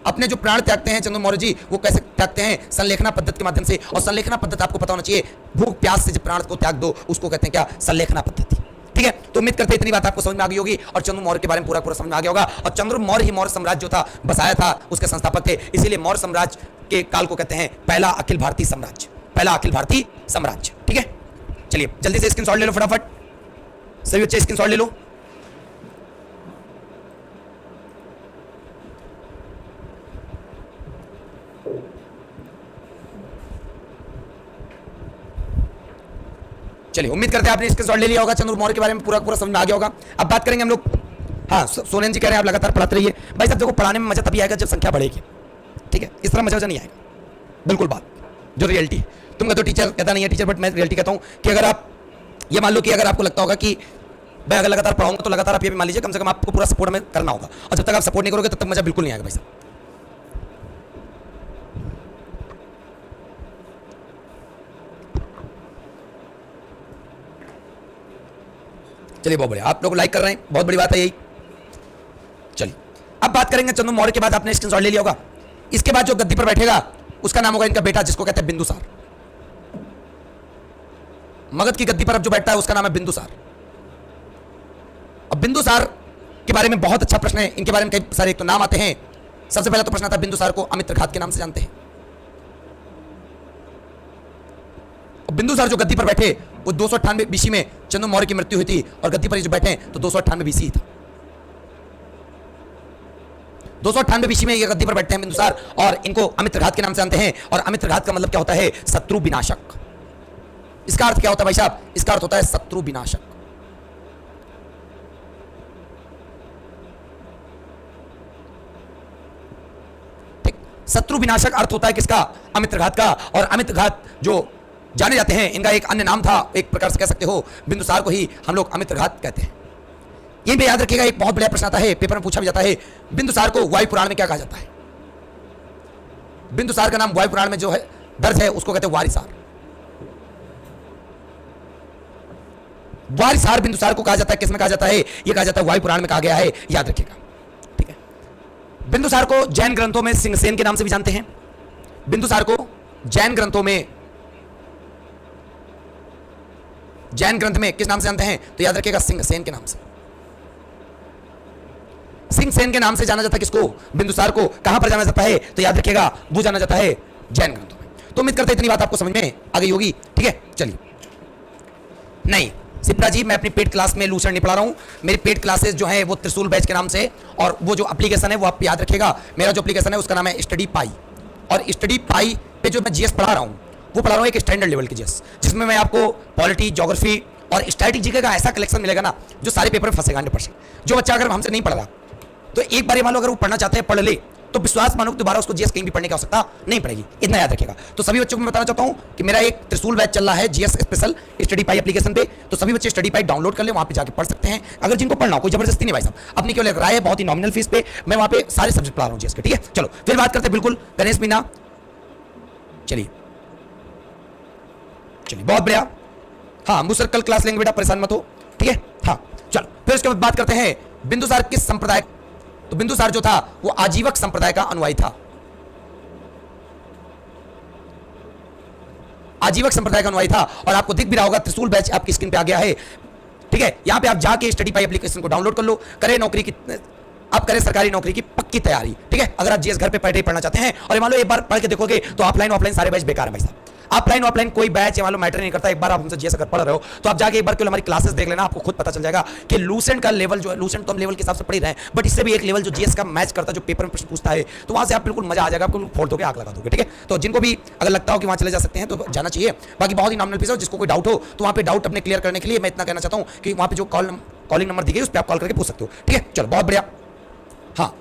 Speaker 1: अपने जो प्राण त्यागते हैं चंद्रगुप्त मौर्य जी, वो कैसे त्यागते हैं? संलेखना पद्धति के माध्यम से। और संलेखना पद्धति आपको पता होना चाहिए, भूख प्यास से जब प्राण को त्याग दो उसको कहते हैं क्या? संलेखना पद्धति। ठीक है, तो उम्मीद करते हैं इतनी बात आपको समझ में आ गई होगी और चंद्रगुप्त मौर्य के बारे में पूरा समझ में आ गया होगा। और चंद्रगुप्त मौर्य ही मौर्य साम्राज्य जो था बसाया था, उसके संस्थापक थे। इसीलिए मौर्य साम्राज्य के काल को कहते हैं पहला अखिल भारतीय साम्राज्य, पहला अखिल भारतीय साम्राज्य। ठीक है, चलिए जल्दी से स्क्रीनशॉट ले लो फटाफट, सभी बच्चे स्क्रीनशॉट ले लो। चलिए, उम्मीद करते हैं आपने स्क्रीनशॉट ले लिया होगा, चंद्रगुप्त मौर्य के बारे में पूरा समझ में आ गया होगा। अब बात करेंगे हम लोग। हाँ, सोनेन जी कह रहे हैं आप लगातार पढ़ाते रहिए। भाई साहब देखो, पढ़ाने में मजा तभी आएगा जब संख्या बढ़ेगी। ठीक है, इस तरह मजा नहीं आएगा। बिल्कुल बात जो रियलिटी है। तुम कहते हो टीचर कहता नहीं है टीचर, बट मैं रियलिटी कहता हूँ कि अगर आप ये मान लो कि अगर आपको लगता होगा कि मैं अगर लगातार पढ़ाऊंगा तो लगातार आप ये भी मान लीजिए कम से कम आपको पूरा सपोर्ट हमें करना होगा, और जब तक आप सपोर्ट नहीं करोगे तब तक मजा बिल्कुल नहीं आएगा भाई साहब। चलिए, बहुत बढ़िया, आप लोग लाइक कर रहे हैं, बहुत बड़ी बात है यही। चलिए, अब बात करेंगे चंद्रगुप्त मौर्य के बाद आपने स्क्रीनशॉट ले लिया होगा। इसके बाद जो गद्दी पर बैठेगा उसका नाम होगा इनका बेटा, जिसको कहते हैं बिंदुसार। मगध की गद्दी पर अब जो बैठता है उसका नाम है बिंदुसार। अब बिंदुसार के बारे में बहुत अच्छा प्रश्न है, इनके बारे में कई सारे तो नाम आते हैं। सबसे पहला तो प्रश्न आता है, बिंदुसार को अमित्रघात के नाम से जानते हैं। बिंदुसार जो गद्दी पर बैठे वो 298 बीसी में चंद्रगुप्त मौर्य की मृत्यु हुई थी, और गद्दी पर जो बैठे तो 298 बीसी था। 298 बीसी में ये गद्दी पर बैठते हैं बिंदुसार, और इनको अमित्रघात के नाम से जानते हैं। और अमित्रघात का मतलब क्या होता है? शत्रु विनाशक। इसका अर्थ क्या होता है भाई साहब? इसका अर्थ होता है शत्रु विनाशक। ठीक, शत्रु विनाशक अर्थ होता है किसका? अमित्रघात का। और अमित्रघात जो जाने जाते हैं, इनका एक अन्य नाम था, एक प्रकार से कह सकते हो बिंदुसार को ही हम लोग अमित्रघात कहते हैं। ये भी याद रखिएगा, एक बहुत बड़ा प्रश्न आता है, पेपर में पूछा भी जाता है, बिंदुसार को वायु पुराण में क्या कहा जाता है? बिंदुसार का नाम वायु पुराण में जो है दर्ज है उसको कहते हैं वारिसार। द्वारिसार बिंदुसार को कहा जाता है, किसमें कहा जाता है? ये कहा जाता है वायु पुराण में कहा गया है, याद रखिएगा, ठीक है। बिंदुसार को जैन ग्रंथों में सिंहसेन के नाम से भी जानते हैं। बिंदुसार को जैन ग्रंथों में, जैन ग्रंथ में किस नाम से जानते हैं? तो याद रखिएगा सिंहसेन के नाम से। सिंहसेन के नाम से जाना जाता है किसको? बिंदुसार को। कहां पर जाना जाता है? तो याद रखिएगा वो जाना जाता है जैन ग्रंथों में। तो उम्मीद करते हैं इतनी बात आपको समझ में आ गई होगी, ठीक है। चलिए, नहीं सिप्रा जी, मैं अपनी पेड क्लास में लूसेंट नहीं पढ़ा रहा हूं। मेरी पेड क्लासेस जो है वो त्रिशूल बैच के नाम से, और वो जो एप्लीकेशन है वो आप याद रखिएगा, मेरा जो एप्लीकेशन है उसका नाम है स्टडी पाई। और स्टडी पाई पे जो मैं जीएस पढ़ा रहा हूं वो पढ़ा रहा हूं एक स्टैंडर्ड लेवल की जीएस, जिसमें मैं आपको पॉलिटी, ज्योग्राफी और स्ट्रैटेजी का ऐसा कलेक्शन मिलेगा ना जो सारे पेपर में फंसेगा 100%। जो बच्चा अगर हमसे नहीं पढ़ रहा तो एक बार मान लो अगर वो पढ़ना चाहते हैं पढ़ ले, तो विश्वास मानो दोबारा उसको जीएस कहीं भी पढ़ने की आवश्यकता नहीं पड़ेगी, इतना याद रखिएगा। तो सभी बच्चों को मैं बताना चाहता हूं कि मेरा एक त्रिशूल बैच चल रहा है जीएस स्पेशल स्टडी पाई एप्लीकेशन पे, तो सभी बच्चे स्टडी पाई डाउनलोड कर ले, वहां पे जाके पढ़ सकते हैं अगर जिनको पढ़ना हो। कोई जबरदस्ती नहीं भाई साहब, अपनी केवल एक राय है, बहुत ही नॉमिनल फीस पे मैं वहां पे सारे सब्जेक्ट पढ़ा रहा हूं जीएस के, ठीक है। चलो फिर बात करते हैं बिल्कुल गणेश मीना। चलिए चलिए, बहुत बढ़िया। हाँ, मुझसे कल क्लास लेंगे बेटा, परेशान मत हो, ठीक है। हाँ चलो, फिर उसके बाद बात करते हैं बिंदुसार किस संप्रदाय। तो बिंदुसार जो था वो आजीवक संप्रदाय का अनुयायी था। आजीवक संप्रदाय का अनुयायी था, और आपको दिख भी रहा होगा त्रिशूल बैच आपकी स्क्रीन पे आ गया है, ठीक है। यहां पे आप जाके स्टडी पाई एप्लीकेशन को डाउनलोड कर लो, करें नौकरी की, आप करें सरकारी नौकरी की पक्की तैयारी, ठीक है। अगर आप जीएस घर पे बैठे पढ़ना चाहते हैं, और मान लो एक बार पढ़ के देखोगे तो ऑफलाइन ऑफलाइन सारे बैच बेकार है भाई साहब। ऑफलाइन ऑफलाइन कोई बैच मान लो मैटर नहीं करता। एक बार आप हमसे जीएस अगर पढ़ रहे हो तो आप जाके एक बार केवल हमारी क्लासेस देख लेना, आपको खुद पता चल जाएगा कि लूसेंट का लेवल जो है, लूसेंट तो हम लेवल के हिसाब से पढ़ ही रहे हैं, बट इससे भी एक लेवल जो जीएस का मैच करता है, जो पेपर में प्रश्न पूछता है, तो वहां से आप बिल्कुल मजा आ जाएगा, आपको फोड़ दोगे, आग लगा दोगे, ठीक है। तो जिनको भी अगर लगता हो कि वहां चले जा सकते हैं तो जाना चाहिए। बाकी बहुत ही नॉमिनल फीस है, जिसको कोई डाउट हो तो वहां पे डाउट अपने क्लियर करने के लिए मैं इतना कहना चाहता हूं कि वहां पे जो कॉलिंग नंबर दी गई उस पर आप कॉल करके पूछ सकते हो, ठीक है। चलो बहुत बढ़िया। हाँ,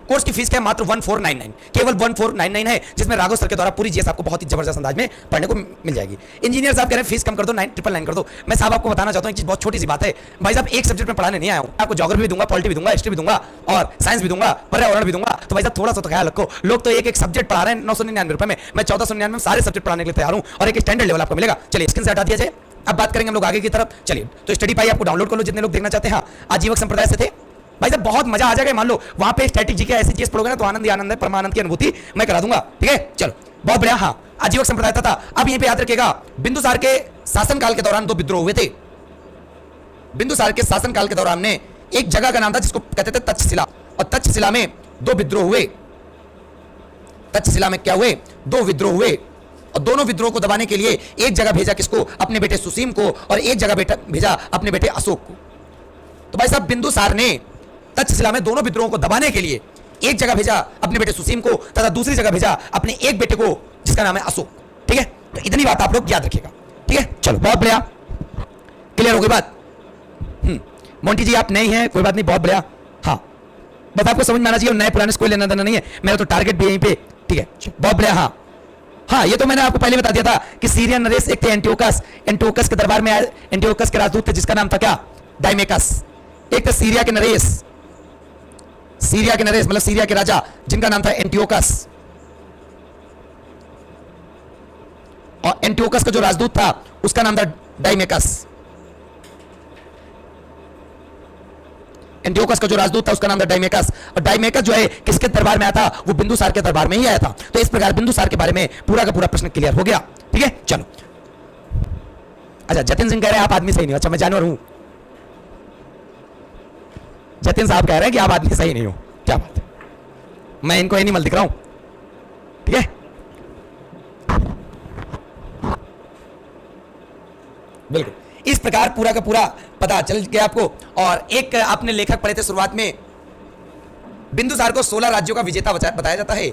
Speaker 1: कोर्स की फीस क्या है? मात्र 1499, केवल 1499 है, जिसमें राघव सर के द्वारा पूरी जीएस आपको बहुत ही जबरदस्त अंदाज में पढ़ने को मिल जाएगी। इंजीनियर साहब कह रहे हैं फीस कम कर दो, 999 कर दो। मैं साहब आपको बताना चाहता हूं एक चीज बहुत छोटी सी बात है भाई साहब, एक सब्जेक्ट में पढ़ाने नहीं आया हूं, आपको ज्योग्राफी भी दूंगा, पॉलिटी भी दूंगा, हिस्ट्री भी दूंगा और साइंस भी दूंगा, पर्यावरण भी दूंगा। तो भाई साहब थोड़ा सा तो ख्याल रखो, लोग तो एक सब्जेक्ट पढ़ा रहे हैं 999 रुपए में, मैं 1499 में सारे सब्जेक्ट पढ़ाने के लिए तैयार हूं, और एक स्टैंडर्ड लेवल आपको मिलेगा। चलिए स्क्रीन से हटा दिया जाए, अब बात करेंगे हम लोग आगे की तरफ। चलिए, तो स्टडी पाई आपको डाउनलोड कर लो जितने लोग देखना चाहते हैं। हाँ, आजीवक संप्रदाय से थे भाई साहब, बहुत मजा आ जाएगा। मान लो वहां पे स्ट्रैटेजी के ऐसी चीज पढ़ोगे ना तो आनंद ही आनंद है, परमानंद की अनुभूति मैं करा दूंगा, ठीक है। चलो बहुत बढ़िया। हाँ, आजीवक संप्रदाय था। अब यहीं पे याद रखिएगा बिंदुसार के शासनकाल के दौरान 2 विद्रोह हुए थे। बिंदुसार के शासनकाल के दौरान में एक जगह का नाम था जिसको कहते थे तक्षशिला, और तक्षशिला में 2 विद्रोह हुए। तक्षशिला में क्या हुए? 2 विद्रोह हुए, और दोनों विद्रोह को दबाने के लिए एक जगह भेजा किसको? अपने बेटे सुसीम को, और एक जगह भेजा अपने बेटे अशोक को। तो भाई साहब बिंदुसार ने तक्षशिला में दोनों विद्रोहों को दबाने के लिए एक जगह भेजा अपने बेटे सुसीम को, तथा दूसरी जगह भेजा अपने एक बेटे को जिसका नाम है अशोक, ठीक है। तो इतनी बात आप लोग याद रखिएगा, ठीक है। चलो बहुत बढ़िया, क्लियर हो गई बात। मोंटी जी आप नए हैं, कोई बात नहीं, बहुत बढ़िया। हाँ, बस आपको समझ में आना चाहिए, नए पुराने से कोई लेना देना नहीं है, मेरा तो टारगेट भी यहीं पे, ठीक है। बहुत बढ़िया। हाँ हाँ, ये तो मैंने आपको पहले बता दिया था कि सीरियन नरेश एक थे एंटियोकस, एंटियोकस के दरबार में आए, एंटियोकस के राजदूत थे जिसका नाम था क्या? डायमेकस। एक था सीरिया के नरेश, सीरिया के नरेश मतलब सीरिया के राजा जिनका नाम था एंटियोकस, और एंटियोकस का जो राजदूत था उसका नाम था डायमेकस। एंटियोकस का जो राजदूत था उसका नाम था डायमेकस, और डायमेकस जो है किसके दरबार में आया था? वो बिंदुसार के दरबार में ही आया था। तो इस प्रकार बिंदुसार के बारे में पूरा का पूरा प्रश्न क्लियर हो गया, ठीक है। चलो, अच्छा जतिन सिंह कह रहे हैं आप आदमी सही नहीं हो। अच्छा मैं जानवर हूं, जतिन साहब कह रहे हैं कि आप आदमी सही नहीं हो, क्या बात है, मैं इनको एनिमल दिख रहा हूं, ठीक है। बिल्कुल इस प्रकार पूरा का पूरा पता चल गया आपको। और एक आपने लेखक पढ़े थे शुरुआत में, बिंदुसार को 16 राज्यों का विजेता बताया जाता है।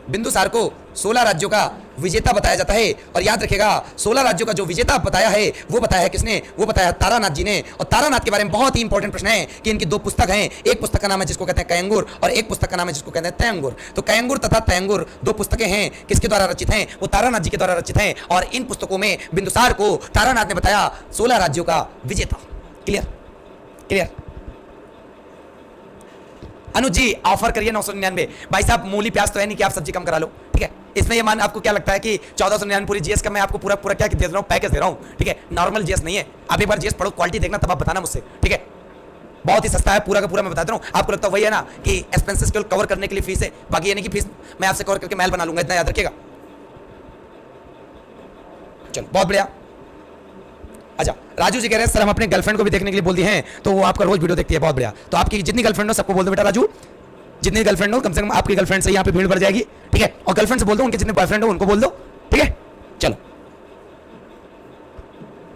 Speaker 1: बिंदुसार को 16 राज्यों का विजेता बताया जाता है, और याद रखिएगा 16 राज्यों का जो विजेता बताया है वो बताया है किसने? वो बताया तारानाथ जी ने। और तारानाथ के बारे में बहुत ही इंपॉर्टेंट प्रश्न है कि इनकी 2 पुस्तक हैं, एक पुस्तक का नाम है जिसको कहते हैं कयंगुर, और एक पुस्तक का नाम है जिसको कहते हैं तयंगुर। तो कयंगुर तथा तयंगुर 2 पुस्तकें हैं, किसके द्वारा रचित हैं? वो तारानाथ जी के द्वारा रचित हैं, और इन पुस्तकों में बिंदुसार को तारानाथ ने बताया 16 राज्यों का विजेता। Clear clear. Anuj ji offer करिए 999। भाई साहब मूली प्याज तो है नहीं कि आप सब्जी कम करा लो, ठीक है। इसमें ये मान आपको क्या लगता है कि 1499 पूरी जीएस का मैं आपको पूरा पूरा क्या दे रहा हूँ, पैकेज दे रहा हूँ, ठीक है। नॉर्मल जीएस नहीं है, आप एक बार जीएस पढ़ो, क्वालिटी देखना, तब आप बताना मुझसे, ठीक है। बहुत ही सस्ता है, पूरा का पूरा मैं बता दे रहा हूँ। आपको लगता है वही है ना कि एक्सपेंसेस केवल कवर करने के लिए फीस है, बाकी ये नहीं कि फीस मैं आपसे कवर करके महल बना लूंगा, इतना याद रखिएगा। चलो बहुत बढ़िया। अच्छा राजू जी कह रहे हैं सर हम अपने गर्लफ्रेंड को भी देखने के लिए बोल दिए हैं, तो वो आपका रोज वीडियो देखती है, बहुत बढ़िया। तो आपकी जितनी गर्लफ्रेंड हो सबको बोल दो बेटा राजू, जितनी गर्लफ्रेंड हो कम से कम आपकी गर्लफ्रेंड से यहाँ पे भीड़ बढ़ जाएगी, ठीक है। और गर्लफ्रेंड से बोल दो उनके जितने बॉयफ्रेंड हो उनको बोल दो, ठीक है। चलो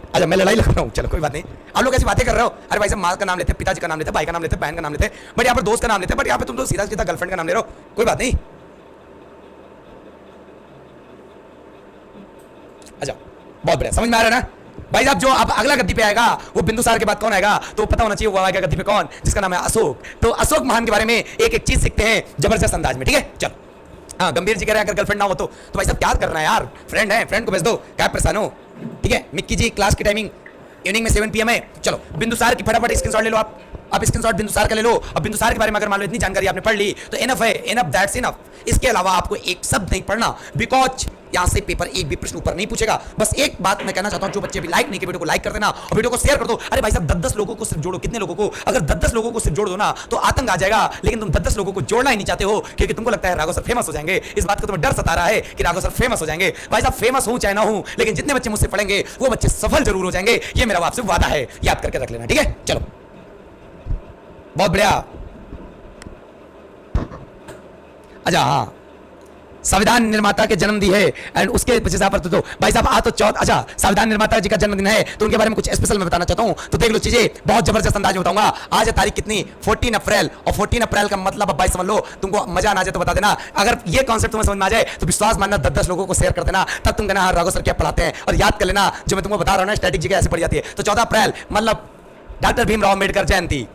Speaker 1: अच्छा मैं लड़ाई लग रहा हूँ, चलो कोई बात नहीं। आप लोग ऐसी बातें कर रहे हो, अरे भाई साहब माँ का नाम लेते, पिताजी का नाम लेते, भाई का नाम लेते, बहन का नाम लेते, बट यहाँ पर दोस्त का नाम लेते, बट यहाँ पे तुम तो सीधा सीधा गर्लफ्रेंड का नाम ले रहे हो, कोई बात नहीं। अच्छा बहुत बढ़िया, समझ में आ रहा है ना भाई साहब। जो अब अगला गद्दी पे आएगा वो बिंदुसार के बाद कौन आएगा तो पता होना चाहिए, वो आएगा गद्दी पे कौन, जिसका नाम है अशोक। तो अशोक महान के बारे में एक एक चीज सीखते हैं जबरदस्त अंदाज में, ठीक है। चलो हाँ गंभीर जी कह रहे हैं अगर गर्लफ्रेंड ना हो तो भाई साहब क्या करना है यार, फ्रेंड है, फ्रेंड को भेज दो, क्या परेशान हो, ठीक है। मिक्की जी क्लास की टाइमिंग इवनिंग में 7 PM है। चलो बिंदुसार की फटाफट स्क्रीनशॉट ले लो आप स्क्रीनशॉट बिंदुसार का ले लो। अब बिंदुसार के बारे में अगर मान लो इतनी जानकारी आपने पढ़ ली तो इनफ है, इनफ दैट्स इनफ। इसके अलावा आपको एक शब्द नहीं पढ़ना, बिकॉज यहां से पेपर एक भी प्रश्न ऊपर नहीं पूछेगा। बस एक बात मैं कहना चाहता हूं, जो बच्चे भी लाइक नहीं किए वीडियो को लाइक कर देना और वीडियो को शेयर कर दो। अरे भाई साहब 10-10 लोगों को सिर्फ जोड़ो, कितने लोगों को, अगर 10-10 लोगों को सिर्फ जोड़ दो ना तो आतंक आ जाएगा, लेकिन तुम 10-10 लोगों को जोड़ना ही नहीं चाहते हो क्योंकि तुमको लगता है राघव सर फेमस हो जाएंगे। इस बात का तुम्हें डर सता रहा है कि राघव सर फेमस हो जाएंगे। भाई साहब फेमस हूं चाहे ना हूं, लेकिन जितने बच्चे मुझसे पढ़ेंगे वो बच्चे सफल जरूर हो जाएंगे, ये मेरा आपसे वादा है, याद करके रख लेना, ठीक है। चलो बहुत बढ़िया। अच्छा हाँ संविधान निर्माता के जन्म दी है एंड उसके पीछे पर तो भाई साहब आज तो चौथ, अच्छा संविधान निर्माता जी का जन्मदिन है तो उनके बारे में कुछ स्पेशल मैं बताना चाहता हूं, तो देख लो चीजें बहुत जबरदस्त अंदाज में बताऊंगा। आज है तारीख कितनी 14 अप्रैल, और 14 अप्रैल का मतलब अब भाई समझ लो, तुमको मजा ना आ जाए तो बता देना। अगर ये कॉन्सेप्ट तुम्हें समझ में आ जाए तो विश्वास मानना 10-10 लोगों को शेयर कर देना, तब तुम कहना राघव सर क्या पढ़ाते हैं। और याद कर लेना जो मैं तुमको बता रहा हूँ ना स्ट्रेटेजी कैसे पढ़ जाती है। तो 14 अप्रैल मतलब डॉक्टर भीमराव अम्बेडकर जयंती,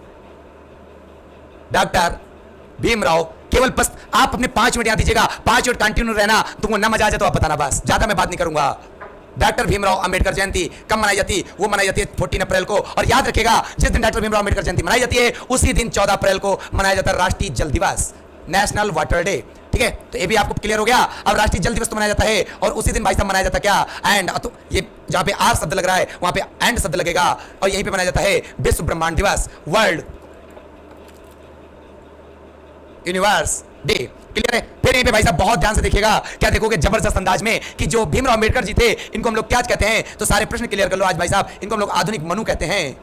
Speaker 1: डॉक्टर भीमराव, केवल बस आप अपने 5 मिनट याद दीजिएगा, 5 मिनट कंटिन्यू रहना, तुमको ना मजा आ जाए तो आप बताना, बस ज्यादा मैं बात नहीं करूंगा। डॉक्टर भीमराव अंबेडकर जयंती कब मनाई जाती है, वो मनाई जाती है 14 अप्रैल को। और याद रखिएगा जिस दिन डॉक्टर भीमराव अंबेडकर जयंती मनाई जाती है उसी दिन 14 अप्रैल को मनाया जाता है राष्ट्रीय जल दिवस, नेशनल वाटर डे, ठीक है। तो ये भी आपको क्लियर हो गया। अब राष्ट्रीय जल दिवस तो मनाया जाता है और उसी दिन भाई साहब मनाया जाता क्या, एंड तो ये जहां पे आर शब्द लग रहा है वहां पे एंड शब्द लगेगा, और यहीं पे मनाया जाता है विश्व ब्रह्मांड दिवस, वर्ल्ड यूनिवर्स डे, क्लियर है। फिर यहीं पे भाई साहब बहुत ध्यान से देखिएगा, क्या देखोगे जबरदस्त अंदाज में कि जो भीमराव अंबेडकर जी थे इनको हम लोग क्या कहते हैं, तो सारे प्रश्न क्लियर कर लो आज भाई साहब। इनको हम लोग आधुनिक मनु कहते हैं।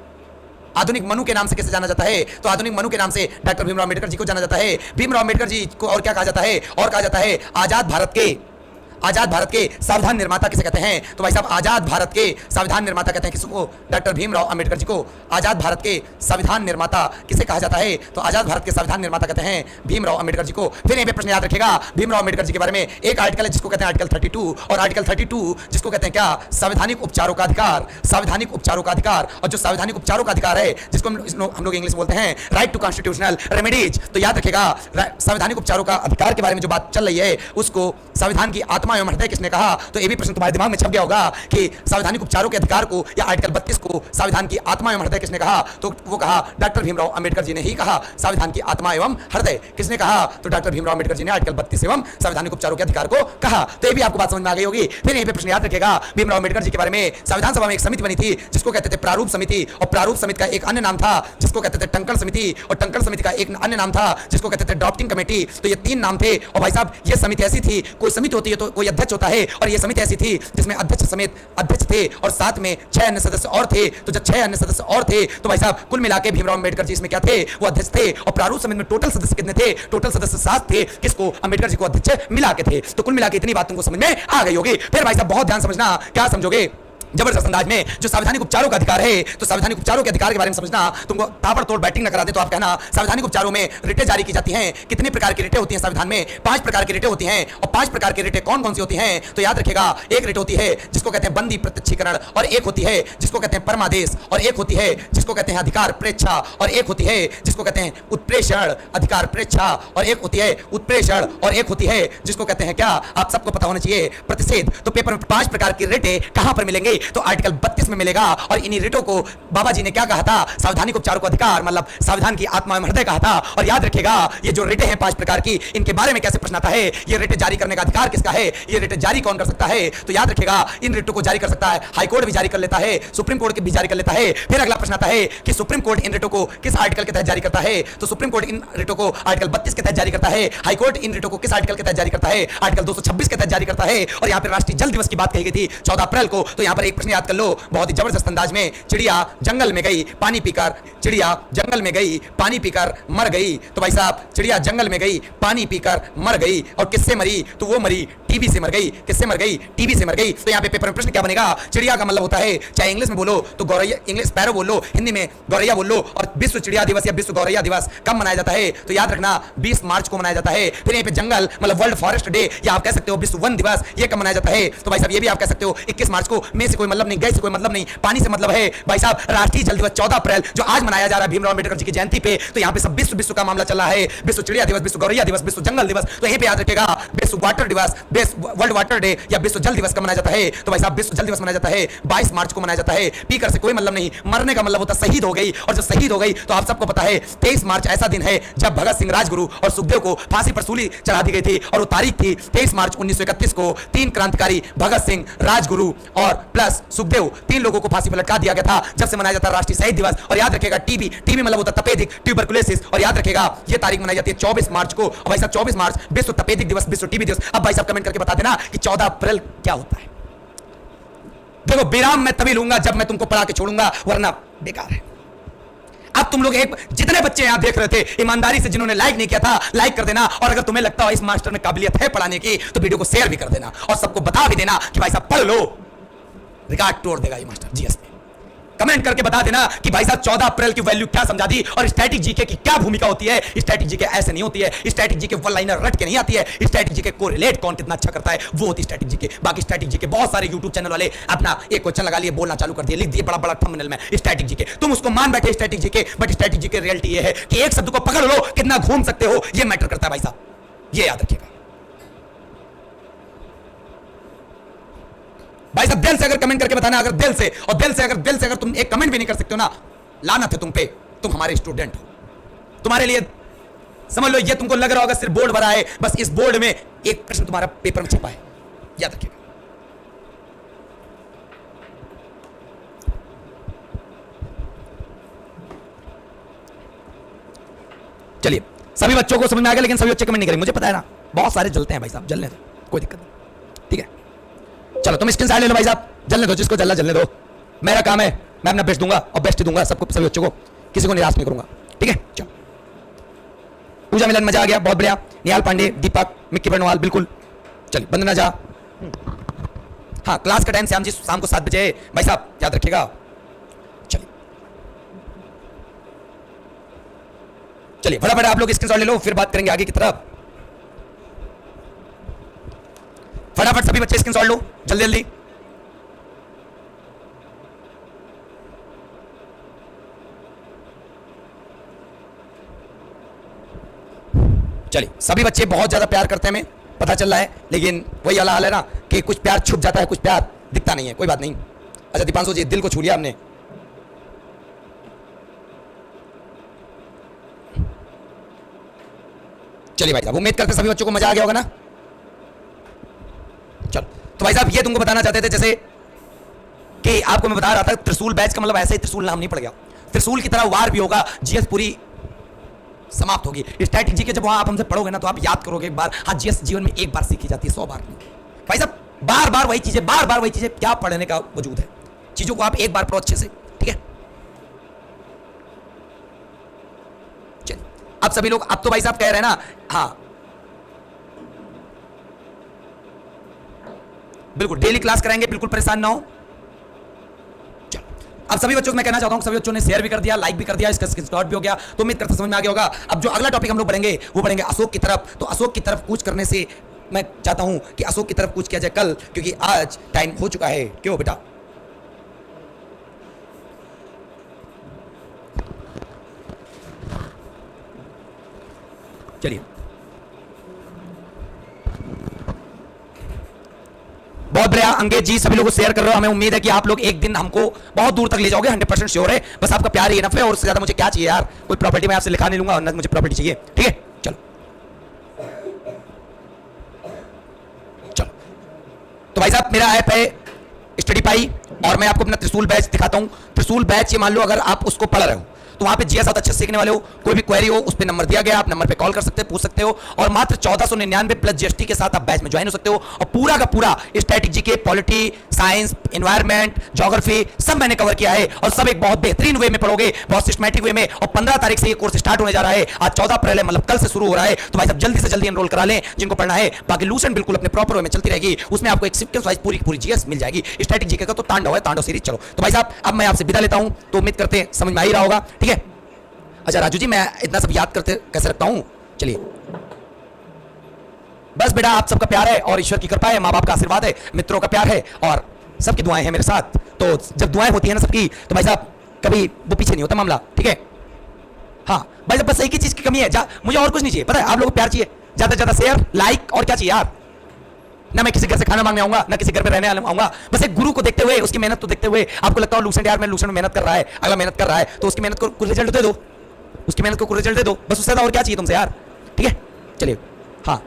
Speaker 1: आधुनिक मनु के नाम से कैसे जाना जाता है, तो आधुनिक मनु के नाम से डॉक्टर भीमराव अंबेडकर जी को जाना जाता है। भीमराव अंबेडकर जी को और क्या कहा जाता है, और कहा जाता है आजाद भारत के संविधान निर्माता किसे कहते हैं, तो भाई साहब आजाद भारत के संविधान निर्माता कहते हैं किसको, डॉक्टर भीमराव अंबेडकर जी को आजाद भारत के संविधान निर्माता किसे कहा जाता है, तो आजाद भारत के संविधान निर्माता कहते हैं भीमराव अंबेडकर जी को। फिर यहीं पे प्रश्न याद रखिएगा भीमराव अंबेडकर जी के बारे में एक आर्टिकल है जिसको कहते हैं आर्टिकल 32, और आर्टिकल 32 जिसको कहते हैं क्या, संवैधानिक उपचारों का अधिकार, संवैधानिक उपचारों का अधिकार। और जो संवैधानिक उपचारों का अधिकार है जिसको हम लोग इंग्लिश बोलते हैं राइट टू कॉन्स्टिट्यूशनल रेमेडीज, तो याद रखिएगा संवैधानिक उपचारों का अधिकार के बारे में जो बात चल रही है उसको संविधान की आत्मा एवं हृदय किसने कहा। तो ये भी प्रश्न तुम्हारे दिमाग में छप गया होगा कि संवैधानिक उपचारों के अधिकार को या आर्टिकल 32 को संविधान की आत्मा एवं हृदय किसने कहा, तो वो कहा डॉक्टर भीमराव अंबेडकर जी ने ही कहा। संविधान की आत्मा एवं हृदय किसने कहा, तो डॉक्टर भीमराव अंबेडकर जी ने आर्टिकल 32 एवं संवैधानिक उपचारों के अधिकार को कहा। तो ये भी आपको बात समझ में आ गई होगी। फिर यहीं पे प्रश्न याद रखिएगा भीमराव अंबेडकर जी के बारे में संविधान सभा में एक समिति बनी थी जिसको कहते थे प्रारूप समिति, और प्रारूप समिति का एक अन्य नाम था जिसको कहते थे टंकण समिति, और टंकण समिति का एक अन्य नाम था जिसको कहते थे ड्राफ्टिंग कमेटी। तो ये 3 नाम थे। और भाई साहब ये समिति ऐसी थी, कोई समिति होती है तो कोई अध्यक्ष होता है, और ये समिति ऐसी थी जिसमें अध्यक्ष समेत अध्यक्ष थे और साथ में 6 अन्य सदस्य और थे। तो जब 6 अन्य सदस्य और थे तो भाई साहब कुल मिला के भीमराव अंबेडकर जी इसमें क्या थे, वो अध्यक्ष थे। और प्रारूप समिति में टोटल सदस्य कितने थे, टोटल सदस्य 7 थे, किसको, अंबेडकर जी को अध्यक्ष मिला के थे। तो कुल मिला के इतनी बात तुमको समझ में आ गई होगी। फिर भाई साहब बहुत ध्यान समझना, क्या समझोगे जबरदस्त अंदाज में, जो संवैधानिक उपचारों का अधिकार है, तो संवैधानिक उपचारों के अधिकार के बारे में समझना। तुमको ताबड़तोड़ बैटिंग न करा दे तो आप कहना संवैधानिक उपचारों में रिटें जारी की जाती हैं। कितने प्रकार की रिटें होती हैं संविधान में, 5 प्रकार की रिटें होती हैं। और 5 प्रकार की रिटें कौन कौन सी होती हैं, तो याद रखिएगा एक रिट होती है जिसको कहते हैं बंदी प्रत्यक्षीकरण, और एक होती है जिसको कहते हैं परमादेश, और एक होती है जिसको कहते हैं अधिकार प्रेक्षा, और एक होती है जिसको कहते हैं उत्प्रेषण, अधिकार प्रेक्षा, और एक होती है उत्प्रेषण, और एक होती है जिसको कहते हैं क्या, आप सबको पता होना चाहिए, प्रतिषेध। तो पेपर में 5 प्रकार की रिटें कहां पर मिलेंगे तो आर्टिकल 32 में मिलेगा। और इन्हीं रिटों को बाबा जी ने क्या कहा था, सावधानी को उपचारों को अधिकार, मतलब सावधान की आत्मा में हृदय कहा था। और याद रखेगा ये जो रिटें हैं 5 प्रकार की, इनके बारे में कैसे प्रश्न आता है, ये रिटें जारी करने का अधिकार किसका है, ये रिटें जारी कौन कर सकता है। तो याद रखेगा इन रिटों को जारी कर सकता है हाईकोर्ट भी जारी कर लेता है, सुप्रीम कोर्ट भी जारी कर लेता है। फिर अगला प्रश्न आता है कि सुप्रीम कोर्ट इन रिटों को किस आर्टिकल के तहत जारी करता है। तो सुप्रीम कोर्ट इन रिटों को आर्टिकल 32 के तहत जारी करता है। हाईकोर्ट इन रिटों को किस आर्टिकल के तहत जारी करता है, आर्टिकल 226 के तहत जारी करता है। और यहां पर राष्ट्रीय जल दिवस की बात कही गई थी 14 अप्रैल को। तो यहां पर एक प्रश्न याद कर लो बहुत ही जबरदस्त अंदाज में, चिड़िया जंगल में गई पानी पीकर, चिड़िया जंगल में गई पानी पीकर मर गई। तो भाई साहब चिड़िया जंगल में गई पानी पीकर मर गई, और किससे मरी, तो वो मरी टीबी से मर गई। किससे मर गई, टीबी से मर गई। तो यहां पे पेपर में प्रश्न क्या बनेगा, चिड़िया का मतलब होता है, चाहे इंग्लिश में बोलो तो गौरैया, इंग्लिश स्पैरो बोल लो, हिंदी में गौरैया बोल लो। और विश्व चिड़िया दिवस या विश्व गौरैया दिवस कब मनाया जाता है, तो याद रखना 20 मार्च को मनाया जाता है। फिर यहीं पे जंगल मतलब वर्ल्ड फॉरेस्ट डे, या आप कह सकते हो विश्व वन दिवस, ये कब मनाया जाता है, तो भाई साहब ये भी आप कह सकते हो 21 मार्च को। में से कोई मतलब नहीं, गए से कोई मतलब नहीं, पानी से मतलब है। भाई साहब राष्ट्रीय जल दिवस 14 अप्रैल जो आज मनाया जा रहा है भीमराव अम्बेडकर जी की जयंती पे, तो यहाँ पे सब विश्व का मामला चल रहा है। विश्व चिड़िया दिवस, विश्व गौरैया दिवस, विश्व जंगल दिवस। तो यहीं पे याद रखेगा विश्व वाटर दिवस, वर्ल्ड वाटर डे या विश्व जल दिवस कब मनाया जाता है, तो भाई साहब विश्व जल दिवस मनाया जाता है 22 मार्च को मनाया जाता है। पीकर से कोई मतलब नहीं, मरने का मतलब होता है शहीद हो गई। और जो शहीद हो गई तो आप सबको पता है 23 मार्च ऐसा दिन है जब भगत सिंह राजगुरु और सुखदेव को फांसी पर सूली चढ़ा दी गई थी। और वो तारीख थी 23 मार्च 1931 को। 3 क्रांतिकारी भगत सिंह, राजगुरु और प्लस सुखदेव, 3 लोगों को फांसी पर लटका दिया गया था। जब से मनाया जाता है राष्ट्रीय शहीद दिवस। और याद रखेगा टीबी, टीबी मतलब होता है तपेदिक, ट्यूबरकुलोसिस। और याद रखेगा ये तारीख मनाई जाती है 24 मार्च को। और भाई साहब 24 मार्च विश्व तपेदिक दिवस, विश्व टीबी दिवस। अब भाई साहब कमेंट करके बता देना कि 14 अप्रैल क्या होता है। देखो विराम मैं तभी लूंगा जब मैं तुमको पढ़ा के छोड़ूंगा, वरना बेकार है। अब तुम लोग एक जितने बच्चे यहां देख रहे थे ईमानदारी से, जिन्होंने लाइक नहीं किया था लाइक कर देना। और अगर तुम्हें लगता हो इस मास्टर में काबिलियत है पढ़ाने की तो वीडियो को शेयर भी कर देना और सबको बता भी देना कि भाई साहब पढ़ लो, रिकॉर्ड तोड़ देगा ये मास्टर जीएस में। कमेंट करके बता देना कि भाई साहब 14 अप्रैल की वैल्यू क्या समझा दी और स्टैटिक जीके की क्या भूमिका होती है। स्टैटिक जीके ऐसे नहीं होती है, स्टैटिक जीके वन लाइनर रट के नहीं आती है। स्टैटिक जीके कोरिलेट कौन कितना अच्छा करता है वो होती है स्टैटिक जीके। बाकी स्टैटिक जीके बहुत सारे यूट्यूब चैनल वाले अपना एक क्वेश्चन लगा लिए, बोलना चालू कर दिए, लिख दिए बड़ा बड़ा थंबनेल में स्टैटिक जीके। तुम उसको मान बैठे static GK, but static GK reality ये है कि एक शब्द को पकड़ लो कितना घूम सकते हो, ये मैटर करता है भाई साहब, ये याद रखिएगा। भाई साहब दिल से अगर कमेंट करके बताना, अगर दिल से, और दिल से अगर तुम एक कमेंट भी नहीं कर सकते हो ना, लानत है तुम पे, तुम हमारे स्टूडेंट हो। तुम्हारे लिए समझ लो ये तुमको लग रहा होगा सिर्फ बोर्ड भरा है, बस इस बोर्ड में एक प्रश्न तुम्हारा पेपर में छपा है, याद रखिएगा। चलिए सभी बच्चों को समझ में आ गया, लेकिन सभी बच्चे कमेंट नहीं करेंगे, मुझे पता है ना, बहुत सारे जलते हैं भाई साहब, जलने दो, कोई दिक्कत नहीं, ठीक है। चलो तुम स्क्रीन साइड ले लो भाई साहब, जलने दो, जिसको जलना जलने दो। मेरा काम है मैं अपना बेस्ट दूंगा और बेस्ट दूंगा सबको, सभी बच्चों को, किसी को निराश नहीं करूंगा, ठीक है। चलो पूजा मिलन मजा आ गया, बहुत बढ़िया। निहाल पांडे, दीपक, मिक्की बर्नवाल, बिल्कुल। चलिए वंदना झा, हाँ क्लास का टाइम श्याम जी शाम को 7 बजे भाई साहब, याद रखिएगा। चलिए चलिए फटाफट आप लोग स्क्रीनशॉट ले लो, फिर बात करेंगे आगे की तरफ। फटाफट सभी बच्चे स्क्रीनशॉट लो जल्दी जल्दी। चलिए सभी बच्चे बहुत ज्यादा प्यार करते हैं, हमें पता चल रहा है, लेकिन वही वाला हाल है ना कि कुछ प्यार छुप जाता है, कुछ प्यार दिखता नहीं है, कोई बात नहीं। अच्छा दीपांशु जी दिल को छू लिया हमने। चलिए भाई साहब उम्मीद करते सभी बच्चों को मजा आ गया होगा ना। चलो तो भाई साहब ये तुमको बताना चाहते थे, जैसे कि आपको मैं बता रहा था त्रिशूल बैच का मतलब ऐसे ही त्रिशूल नाम नहीं पड़ गया, त्रिशूल की तरह वार भी होगा, जीएस पूरी समाप्त होगी। स्टैटिक जी के जब वहां आप हमसे पढ़ोगे ना तो आप याद करोगे एक बार, हाँ जीएस जीवन में एक बार सीखी जाती है 100 बार नहीं। भाई साहब बार बार वही चीजें, बार बार वही चीजें, क्या पढ़ने का वजूद है, चीजों को आप एक बार पढ़ो अच्छे से, ठीक है। चलिए अब सभी लोग, अब तो भाई साहब कह रहे हैं ना, हाँ बिल्कुल डेली क्लास कराएंगे, बिल्कुल परेशान ना हो। चलो अब सभी बच्चों को मैं कहना चाहता हूं, सभी बच्चों ने शेयर भी कर दिया, लाइक भी कर दिया, इसका स्क्रीनशॉट भी हो गया, तो उम्मीद करता समझ में आ गया होगा। अब जो अगला टॉपिक हम लोग पढ़ेंगे वो पढ़ेंगे अशोक की तरफ। तो अशोक की तरफ कूच करने से मैं चाहता हूं कि अशोक की तरफ कूच किया जाए कल, क्योंकि आज टाइम हो चुका है। क्यों बेटा? चलिए बहुत बढ़िया अंगेज जी, सभी लोगों को शेयर कर रहे हो। हमें उम्मीद है कि आप लोग एक दिन हमको बहुत दूर तक ले जाओगे, 100% श्योर है। बस आपका प्यार ही इनफ है, और उससे ज्यादा मुझे क्या चाहिए यार। कोई प्रॉपर्टी मैं आपसे लिखा नहीं लूंगा, ना मुझे प्रॉपर्टी चाहिए, ठीक है। चलो चलो, तो भाई साहब मेरा ऐप है स्टडी पाई, और मैं आपको अपना त्रिशूल बैच दिखाता हूं। त्रिशूल बैच, ये मान लो अगर आप उसको पढ़ रहे हो तो वहां पे जीएस आप अच्छे सीखने वाले हो, कोई भी क्वेरी हो उस पे नंबर दिया गया, आप नंबर पे कॉल कर सकते हो, पूछ सकते हो, और मात्र 1499 प्लस जीएसटी के साथ आप बैच में ज्वाइन हो सकते हो। और पूरा का पूरा स्ट्रेटेजी के पॉलिटी, साइंस, एनवायरमेंट, ज्योग्राफी सब मैंने कवर किया है, और सब एक बहुत बेहतरीन वे में पढ़ोगे, बहुत सिस्टमैटिक वे में। और 15 तारीख से ये कोर्स स्टार्ट होने जा रहा है, आज 14 अप्रैल है, मतलब कल से शुरू हो रहा है। तो भाई साहब जल्दी से जल्दी एनरोल करा लें जिनको पढ़ना है। बाकी लूसेंट बिल्कुल अपने प्रॉपर वे में चलती रहेगी, उसमें आपको एक सीक्वेंस वाइज पूरी पूरी जीएस मिल जाएगी। स्ट्रेटेजी का तो तांडव है, तांडव सीरीज। चलो तो भाई साहब अब मैं आपसे विदा लेता हूं, तो उम्मीद करते हैं समझ में आ ही रहा होगा, ठीक है। अच्छा राजू जी, मैं इतना सब याद करते कैसे रखता हूं, चलिए। बस बेटा आप सबका प्यार है, और ईश्वर की कृपा है, माँ बाप का आशीर्वाद है, मित्रों का प्यार है, और सबकी दुआएं हैं मेरे साथ। तो जब दुआएं होती है ना सबकी, तो भाई साहब कभी वो पीछे नहीं होता मामला, ठीक है। हाँ भाई साहब, बस एक ही चीज की कमी है, मुझे और कुछ नहीं चाहिए, पता है आप लोगों को प्यार चाहिए, ज्यादा से ज्यादा शेयर, लाइक, और क्या चाहिए यार। ना मैं किसी घर से खाना मांगने आऊंगा, ना किसी घर पे रहने आऊंगा, बस एक गुरु को देखते हुए, उसकी मेहनत को देखते हुए। आपको लगता है लूसेंट यार, मैं लूसेंट में मेहनत कर रहा है, अगला मेहनत कर रहा है, तो उसकी मेहनत को कुछ रिजल्ट दे दो, उसकी मेहनत को कुछ रिजल्ट दे दो, बस उससे ज्यादा और क्या चाहिए तुमसे यार, ठीक है। चलिए हाँ,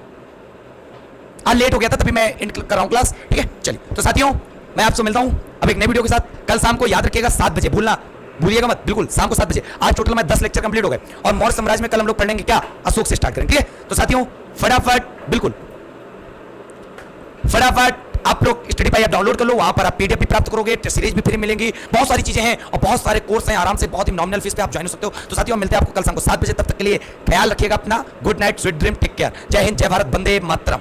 Speaker 1: आज लेट हो गया था तभी मैं एंड कर रहा हूं क्लास, ठीक है। चलिए तो साथियों, मैं आपसे मिलता हूं अब एक नई वीडियो के साथ। कल शाम को याद रखिएगा 7 बजे, भूलिएगा मत, बिल्कुल शाम को 7 बजे। आज टोटल में 10 लेक्चर कंप्लीट हो गए, और मौर्य साम्राज्य में कल हम लोग पढ़ेंगे क्या, अशोक से स्टार्ट करेंगे, ठीक है। तो साथियों फटाफट, बिल्कुल फटाफट आप लोग स्टडी पाई ऐप डाउनलोड कर लो, वहां पर आप पीडीएफ भी प्राप्त करोगे, टेस्ट सीरीज भी फ्री मिलेंगी, बहुत सारी चीजें हैं, और बहुत सारे कोर्स हैं, आराम से बहुत ही नॉमिनल फीस पे आप ज्वाइन हो सकते हो। तो साथियों मिलते हैं आपको कल शाम को 7 बजे, तब तक के लिए ख्याल रखिएगा अपना, good night, sweet dream, take care, जय हिंद, जय भारत, वंदे मातरम।